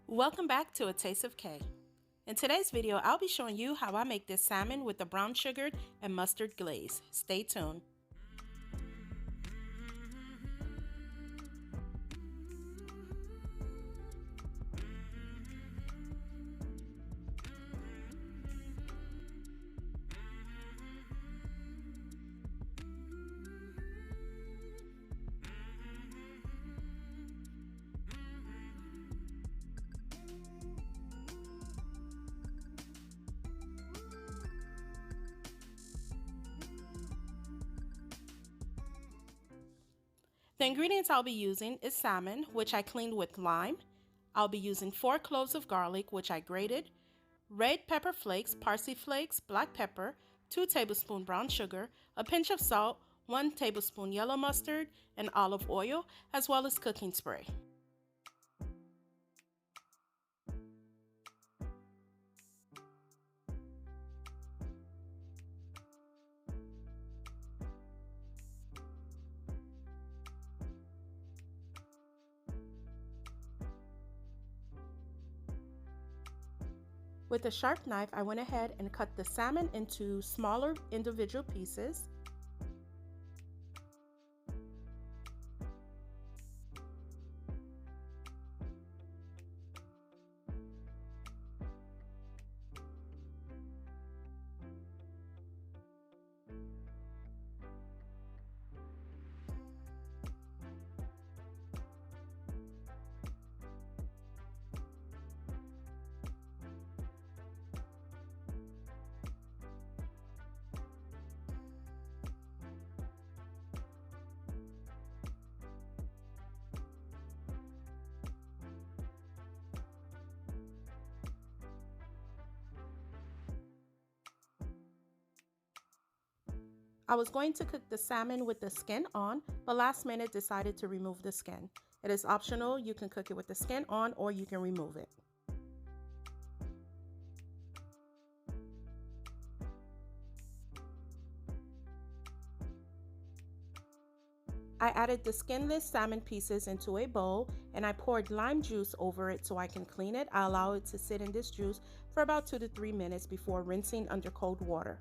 Welcome back to A Taste of K. In today's video, I'll be showing you how I make this salmon with the brown sugared and mustard glaze. Stay tuned. The ingredients I'll be using is salmon, which I cleaned with lime. I'll be using 4 cloves of garlic, which I grated, red pepper flakes, parsley flakes, black pepper, 2 tablespoons brown sugar, a pinch of salt, 1 tablespoon yellow mustard, and olive oil, as well as cooking spray. With a sharp knife, I went ahead and cut the salmon into smaller individual pieces. I was going to cook the salmon with the skin on, but last minute decided to remove the skin. It is optional, you can cook it with the skin on or you can remove it. I added the skinless salmon pieces into a bowl and I poured lime juice over it so I can clean it. I allow it to sit in this juice for about 2 to 3 minutes before rinsing under cold water.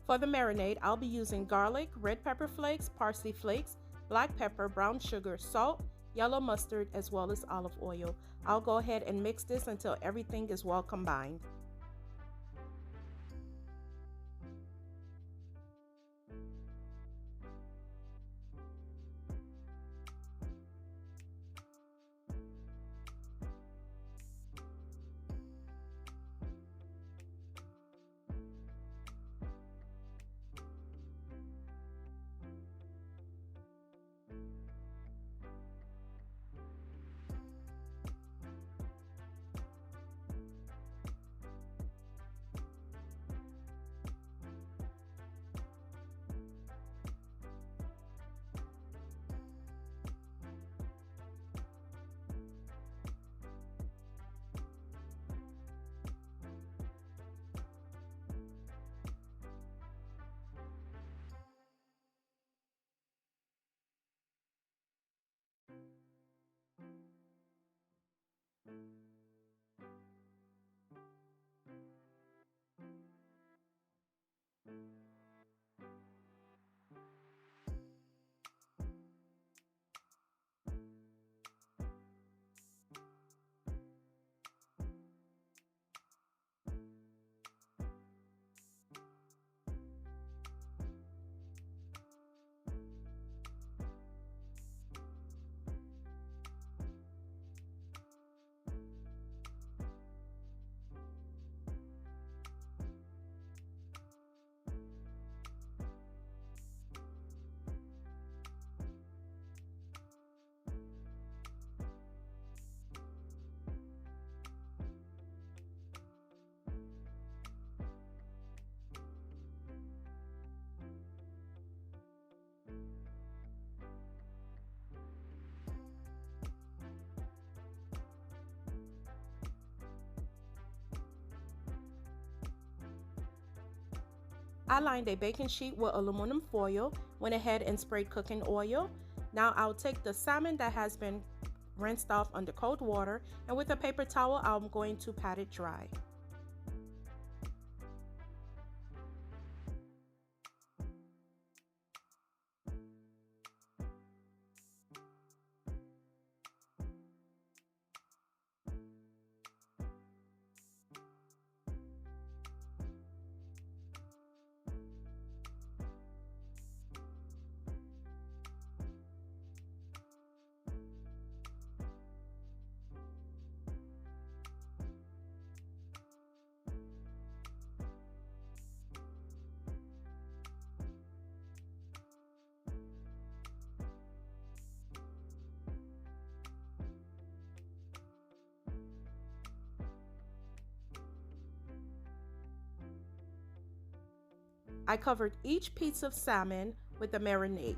For the marinade, I'll be using garlic, red pepper flakes, parsley flakes, black pepper, brown sugar, salt, yellow mustard, as well as olive oil. I'll go ahead and mix this until everything is well combined. I lined a baking sheet with aluminum foil, went ahead and sprayed cooking oil. Now I'll take the salmon that has been rinsed off under cold water, and with a paper towel I'm going to pat it dry. I covered each piece of salmon with a marinade.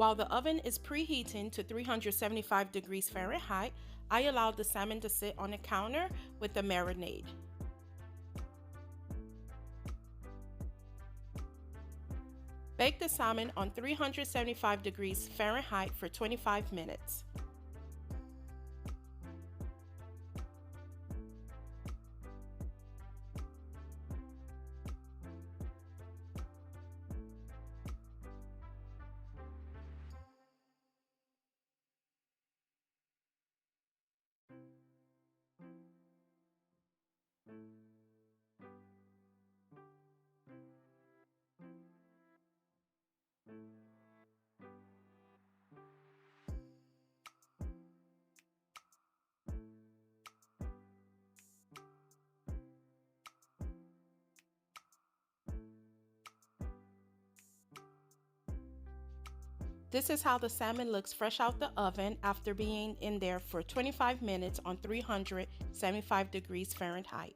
While the oven is preheating to 375 degrees Fahrenheit, I allow the salmon to sit on the counter with the marinade. Bake the salmon on 375 degrees Fahrenheit for 25 minutes. This is how the salmon looks fresh out the oven after being in there for 25 minutes on 375 degrees Fahrenheit.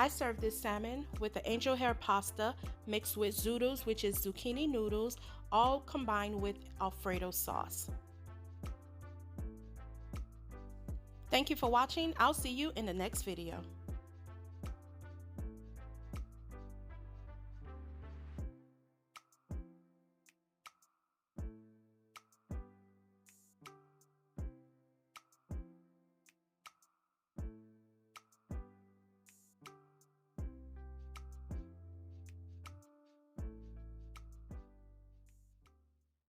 I serve this salmon with the angel hair pasta mixed with zoodles, which is zucchini noodles, all combined with Alfredo sauce. Thank you for watching. I'll see you in the next video.